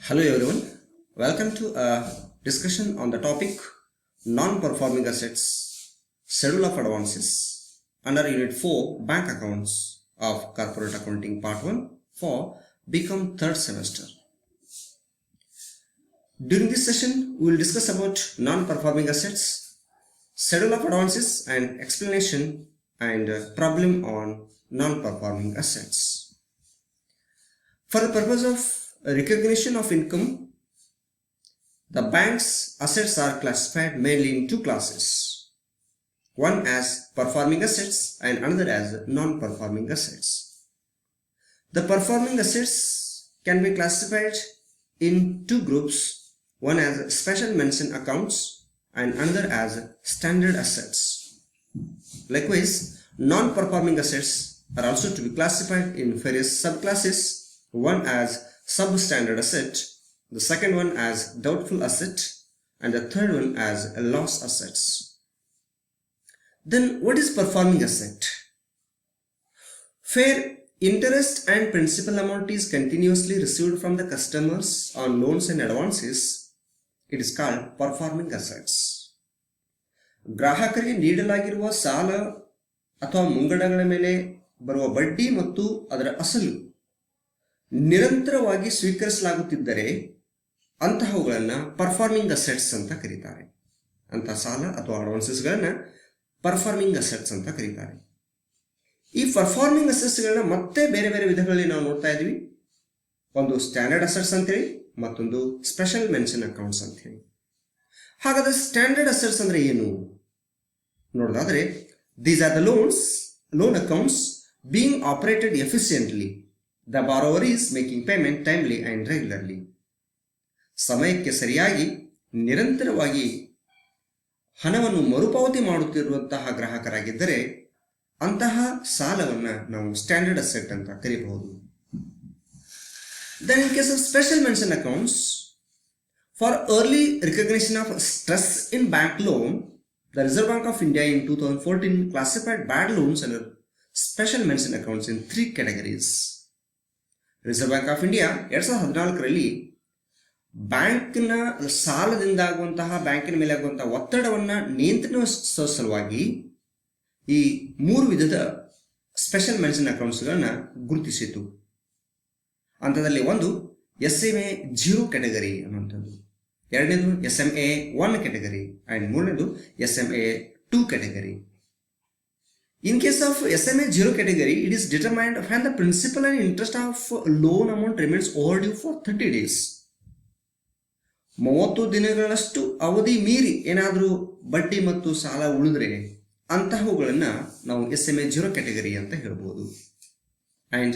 Hello everyone, welcome to a discussion on the topic non-performing assets, schedule of advances under Unit 4 Bank Accounts of Corporate Accounting Part 1 for BCom third semester. During this session, we will discuss about non-performing assets, schedule of advances and explanation and problem on non-performing assets. For the purpose of recognition of income, the bank's assets are classified mainly in two classes, one as performing assets and another as non-performing assets. The performing assets can be classified in two groups, one as special mention accounts and another as standard assets. Likewise, non-performing assets are also to be classified in various subclasses, one as substandard asset, the second one as doubtful asset, and the third one as loss assets. Then what is performing asset? Where interest and principal amount is continuously received from the customers on loans and advances, it is called performing assets. ಗ್ರಾಹಕರಿಗೆ ನೀಡಲಾಗಿರುವ ಸಾಲ ಅಥವಾ ಮುಂಗಡಗಳ ಮೇಲೆ ಬರುವ ಬಡ್ಡಿ ಮತ್ತು ಅದರ ಅಸಲು ನಿರಂತರವಾಗಿ ಸ್ವೀಕರಿಸಲಾಗುತ್ತಿದ್ದರೆ ಅಂತಹವುಗಳನ್ನು ಪರ್ಫಾರ್ಮಿಂಗ್ ಅಸೆಟ್ಸ್ ಅಂತ ಕರೀತಾರೆ. ಅಂತಹ ಸಾಲ ಅಥವಾ ಅಡ್ವಾನ್ಸಸ್ಗಳನ್ನು ಪರ್ಫಾರ್ಮಿಂಗ್ ಅಸೆಟ್ಸ್ ಅಂತ ಕರೀತಾರೆ. ಈ ಪರ್ಫಾರ್ಮಿಂಗ್ ಅಸೆಟ್ಸ್ಗಳನ್ನ ಮತ್ತೆ ಬೇರೆ ಬೇರೆ ವಿಧಗಳಲ್ಲಿ ನಾವು ನೋಡ್ತಾ ಇದ್ವಿ. ಒಂದು ಸ್ಟ್ಯಾಂಡರ್ಡ್ ಅಸೆಟ್ಸ್ ಅಂತೇಳಿ, ಮತ್ತೊಂದು ಸ್ಪೆಷಲ್ ಮೆನ್ಷನ್ ಅಕೌಂಟ್ಸ್ ಅಂತ ಹೇಳಿ. ಹಾಗಾದ್ರೆ ಸ್ಟ್ಯಾಂಡರ್ಡ್ ಅಸೆಟ್ಸ್ ಅಂದ್ರೆ ಏನು ನೋಡೋದಾದ್ರೆ, these are the loan accounts being operated efficiently. The borrower is making payment timely and regularly. ಸಮಯಕ್ಕೆ ಸರಿಯಾಗಿ ನಿರಂತರವಾಗಿ ಹಣವನ್ನು ಮರುಪಾವತಿ ಮಾಡುತ್ತಿರುವಂತಹ ಗ್ರಾಹಕರಾಗಿದ್ದರೆ ಅಂತಹ ಸಾಲವನ್ನು ನಾವು ಸ್ಟ್ಯಾಂಡರ್ಡ್ ಅಸೆಟ್ ಅಂತ ಕರೆಯಬಹುದು. Then in case of special mention accounts, for early recognition of stress in bank loan, the Reserve Bank of India in 2014 classified bad loans under special mention accounts in three categories. Reserve Bank of India 2014ರಲ್ಲಿ ಬ್ಯಾಂಕ್ನ ಸಾಲದಿಂದಾಗುವಂತಹ ಬ್ಯಾಂಕಿನ ಮೇಲೆ ಆಗುವಂತಹ ಒತ್ತಡವನ್ನು ನಿಯಂತ್ರಿಸುವ ಸಲುವಾಗಿ ಈ ಮೂರು ವಿಧದ ಸ್ಪೆಷಲ್ ಮೆನ್ಷನ್ ಅಕೌಂಟ್ಸ್ಗಳನ್ನ ಗುರುತಿಸಿತು. ಅಂಥದ್ರಲ್ಲಿ ಒಂದು SMA-0 ಕ್ಯಾಟಗರಿ ಅನ್ನುವಂಥದ್ದು, ಎರಡನೇದು SMA-1 ಕ್ಯಾಟಗರಿ ಆ್ಯಂಡ್ ಮೂರನೇದು SMA-2 category. In case of SMA-0 category, it is determined when the principal and interest of loan amount remains overdue for 30 days. 30 ದಿನಗಳಷ್ಟು ಅವಧಿ ಮೀರಿ ಏನಾದರೂ ಬಡ್ಡಿ ಮತ್ತು ಸಾಲ ಉಳಿದ್ರೆ ಅಂತಹವುಗಳನ್ನು ನಾವು SMA-0 category ಅಂತ ಹೇಳ್ಬೋದು. And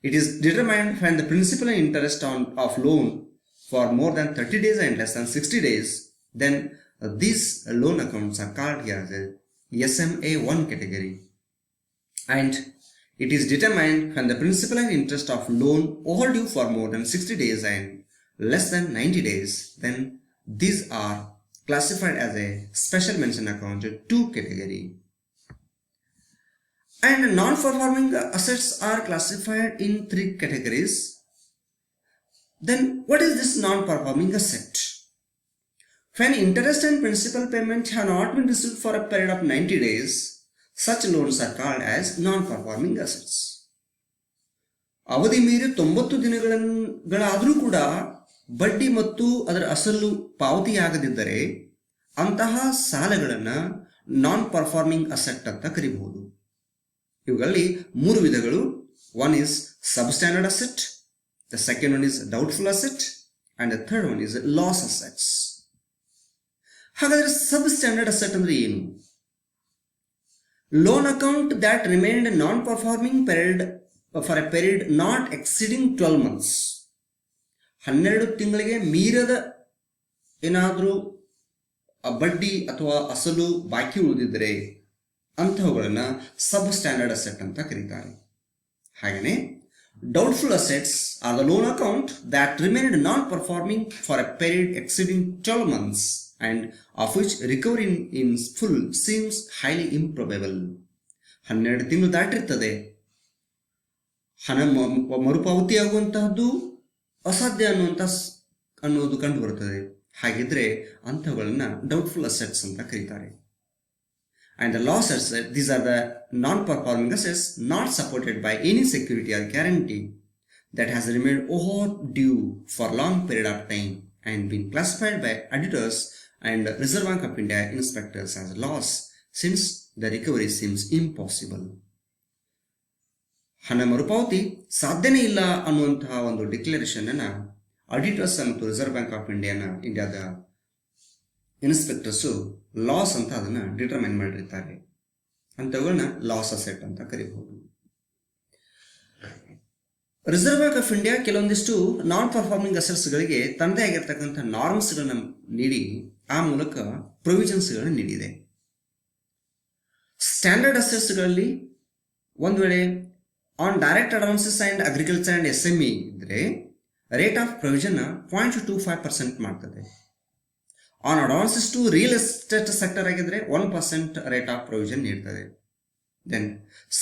it is determined when the principal and interest of loan for more than 30 days and less than 60 days, then these loan accounts are called here as a SMA-1 category. And it is determined when the principal and interest of loan overdue for more than 60 days and less than 90 days, then these are classified as a special mention account 2 category. And non-performing assets are classified in 3 categories. Then what is this non-performing asset? When interest and principal payment have not been received for a period of 90 days, such loans are called as non-performing assets. ಅವಧಿ ಮೀರಿ 90 ದಿನಗಳಾದರೂ ಕೂಡ ಬಡ್ಡಿ ಮತ್ತು ಅದರ ಅಸಲು ಪಾವತಿಯಾಗದಿದ್ದರೆ ಅಂತಹ ಸಾಲಗಳನ್ನು ನಾನ್ performing asset ಅಂತ ಕರೀಬಹುದು. ಇವುಗಳಲ್ಲಿ ಮೂರು ವಿಧಗಳು. One is substandard asset, the second one is doubtful asset and the third one is loss assets. ಹಾಗಾದ್ರೆ ಸಬ್ ಸ್ಟ್ಯಾಂಡರ್ಡ್ ಅಸೆಟ್ ಅಂದ್ರೆ ಏನು? Loan account that remained non performing for a period not exceeding 12 months. 12 ತಿಂಗಳಿಗೆ ಮೀರದ ಏನಾದರೂ ಬಡ್ಡಿ ಅಥವಾ ಅಸಲು ಬಾಕಿ ಉಳಿದಿದ್ರೆ ಅಂತಹವುಗಳನ್ನು ಸಬ್ standard asset ಅಂತ ಕರೀತಾರೆ. ಹಾಗೆಯೇ doubtful assets are the loan account that remained non performing for a period exceeding 12 months and of which recovery in full seems highly improbable. 12 ತಿಂಗಳು ದಾಟಿರ್ತದೆ, ಹಣ ಮರುಪಾವತಿಯಾಗುವಂತಹದ್ದು ಅಸಾಧ್ಯ ಅನ್ನೋದು ಕಂಡು ಬರುತ್ತದೆ. ಹಾಗಿದ್ರೆ ಅಂಥವುಗಳನ್ನ ಡೌಟ್ಫುಲ್ ಅಸೆಟ್ಸ್ ಅಂತ ಕರೀತಾರೆ. And the loss assets, these are the non-performing assets not supported by any security or guarantee that has remained overdue for long period of time and been classified by auditors and Reserve Bank of India inspectors as loss since the recovery seems impossible. ಹಣ ಮರುಪಾವತಿ ಸಾಧ್ಯನೇ ಇಲ್ಲ ಅನ್ನುವಂತಹ ಒಂದು declaration ಅನ್ನ auditors ಮತ್ತು reserve Bank of ಇಂಡಿಯಾದ inspectors loss ಅಂತ ಅದನ್ನ ಡಿಟರ್ಮೈನ್ ಮಾಡಿರ್ತಾರೆ. ಅಂಥವುಗಳನ್ನ ಲಾಸ್ ಅಸೆಟ್ ಅಂತ ಕರೀಬಹುದು. ರಿಸರ್ವ್ ಬ್ಯಾಂಕ್ ಆಫ್ ಇಂಡಿಯಾ ಕೆಲವೊಂದಿಷ್ಟು ನಾನ್ ಪರ್ಫಾರ್ಮಿಂಗ್ ಅಸೆಟ್ಸ್ಗಳಿಗೆ ತನ್ನದೇ ಆಗಿರ್ತಕ್ಕಂಥ ನಾರ್ಮ್ಸ್ಗಳನ್ನ ನೀಡಿ ಆ ಮೂಲಕ ಪ್ರೊವಿಷನ್ಸ್ಗಳನ್ನ ನೀಡಿದೆ. ಸ್ಟ್ಯಾಂಡರ್ಡ್ ಅಸೆಟ್ಸ್ಗಳಲ್ಲಿ ಒಂದು ವೇಳೆ on direct advances and agriculture and SME ಇದ್ರೆ ರೇಟ್ ಆಫ್ ಪ್ರೊವಿಷನ್ 0.25% ಮಾಡ್ತದೆ. On advances to real estate sector ಆಗಿದ್ರೆ 1% ರೇಟ್ ಆಫ್ ಪ್ರೊವಿಷನ್ ನೀಡ್ತದೆ. ದೆನ್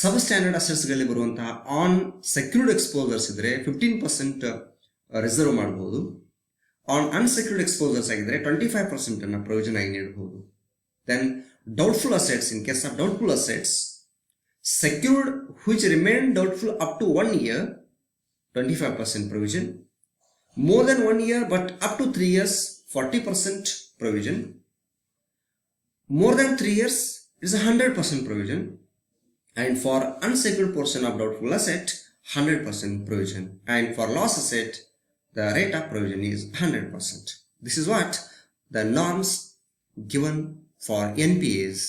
ಸಬ್ ಸ್ಟ್ಯಾಂಡರ್ಡ್ ಅಸೆಟ್ಸ್ಗಳಲ್ಲಿ ಬರುವಂತಹ ಆನ್ ಸೆಕ್ಯೂರ್ಡ್ ಎಕ್ಸ್ಪೋಸರ್ಸ್ ಇದ್ರೆ 15% ರಿಸರ್ವ್ ಮಾಡಬಹುದು. ಆನ್ ಅನ್ಸೆಕ್ಯೂರ್ಡ್ ಎಕ್ಸ್ಪೋಸರ್ಸ್ ಆಗಿದ್ರೆ 25% ಅನ್ನ ಪ್ರೊವಿಷನ್ ಆಗಿ ನೀಡಬಹುದು. Then doubtful assets, in case of doubtful assets secured which remain doubtful up to 1 year, 25% provision. More than 1 year but up to 3 years, 40% provision. More than 3 years is 100% provision. And for unsecured portion of doubtful asset, 100% provision. And for loss asset, the rate of provision is 100%. This is what the norms given for NPAs.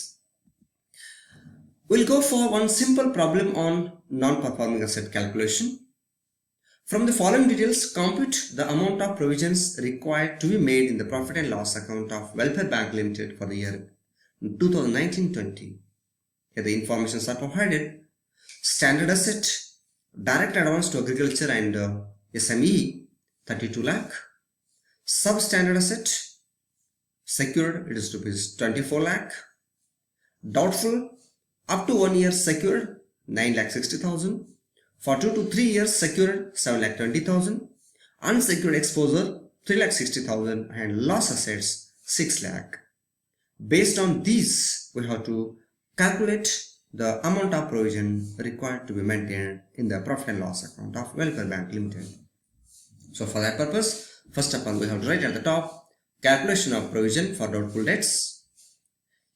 We'll go for one simple problem on non-performing asset calculation. From the following details, compute the amount of provisions required to be made in the profit and loss account of Welfare Bank Limited for the year 2019-20. Here the informations are provided. Standard asset, direct advance to agriculture and SME, 32 lakh. Substandard asset, secured, it is rupees 24 lakh. Doubtful, up to 1 year secured, 9,60,000. For 2 to 3 years secured, 7,20,000. Unsecured exposure, 3,60,000. And loss assets, 6 lakh. Based on these, we have to calculate the amount of provision required to be maintained in the profit and loss account of Welfare Bank Limited. So for that purpose, first of all, we have to write at the top, calculation of provision for doubtful debts.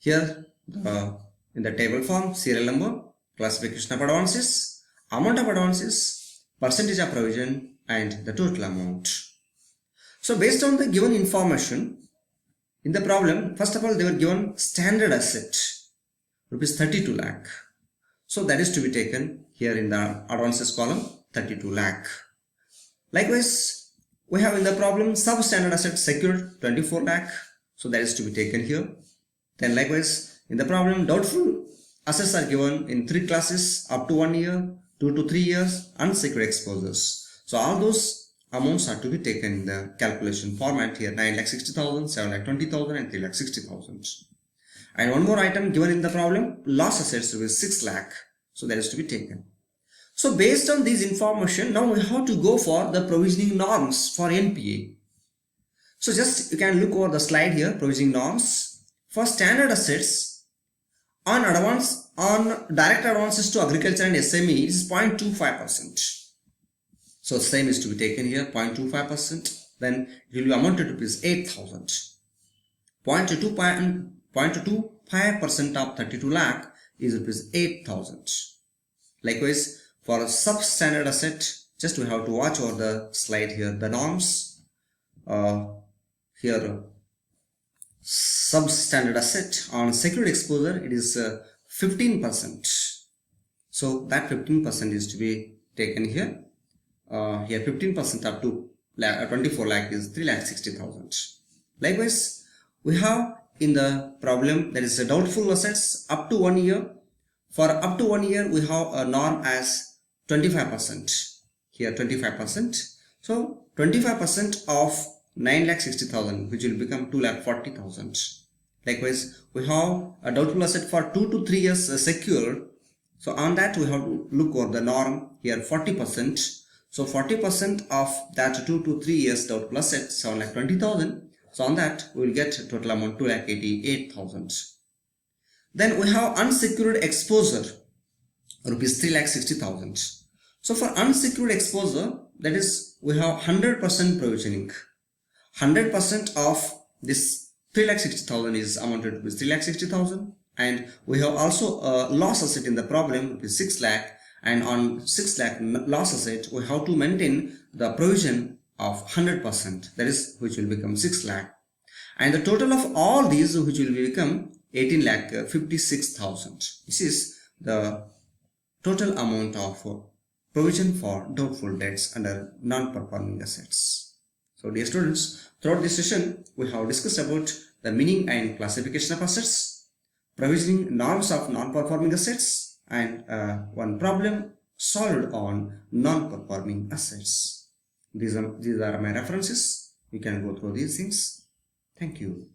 Here, in the table form, serial number, classification of advances, amount of advances, percentage of provision, and the total amount. So based on the given information in the problem, first of all they were given standard asset rupees 32 lakh. So that is to be taken here in the advances column, 32 lakh. Likewise, we have in the problem substandard asset secured 24 lakh. So that is to be taken here. Then likewise, in the problem, doubtful assets are given in 3 classes up to 1 year, 2 to 3 years, unsecured exposures. So all those amounts are to be taken in the calculation format here, 9,60,000, 7,20,000 and 3,60,000. And one more item given in the problem, loss assets with 6 lakh. So that is to be taken. So based on this information, now we have to go for the provisioning norms for NPA. So just you can look over the slide here, provisioning norms. For standard assets, on direct advances to agriculture and SME, it is 0.25%. So same is to be taken here, 0.25%. Then it will be amounted to rupees 8,000. 0.25% of 32 lakh is rupees 8,000. Likewise, for a substandard asset, just we have to watch over the slide here, the norms. Here, substandard asset on secured exposure, it is 15%. So that 15% is to be taken here. Here 15% up to 24 lakh is 3,60,000. Likewise, we have in the problem there is a doubtful assets up to 1 year. For up to 1 year, we have a norm as 25%. Here 25%. So 25% of 9,60,000, which will become 2,40,000. Likewise, we have a doubtful asset for 2 to 3 years secured. So on that we have to look over the norm here, 40%. So 40% of that 2 to 3 years doubtful asset 7,20,000. So on that we will get total amount 2,88,000. Then we have unsecured exposure rupees 3,60,000. So for unsecured exposure, that is we have 100% provisioning. 100% of this 3,60,000 is amounted to 3,60,000, and we have also a loss asset in the problem which is 6 lakh, and on 6 lakh loss asset we have to maintain the provision of 100%, that is which will become 6 lakh, and the total of all these which will become 18 lakh 56,000. This is the total amount of provision for doubtful debts under non-performing assets. So dear students, throughout this session we have discussed about the meaning and classification of assets, provisioning norms of non-performing assets, and one problem solved on non-performing assets. These are my references. You can go through these things. Thank you.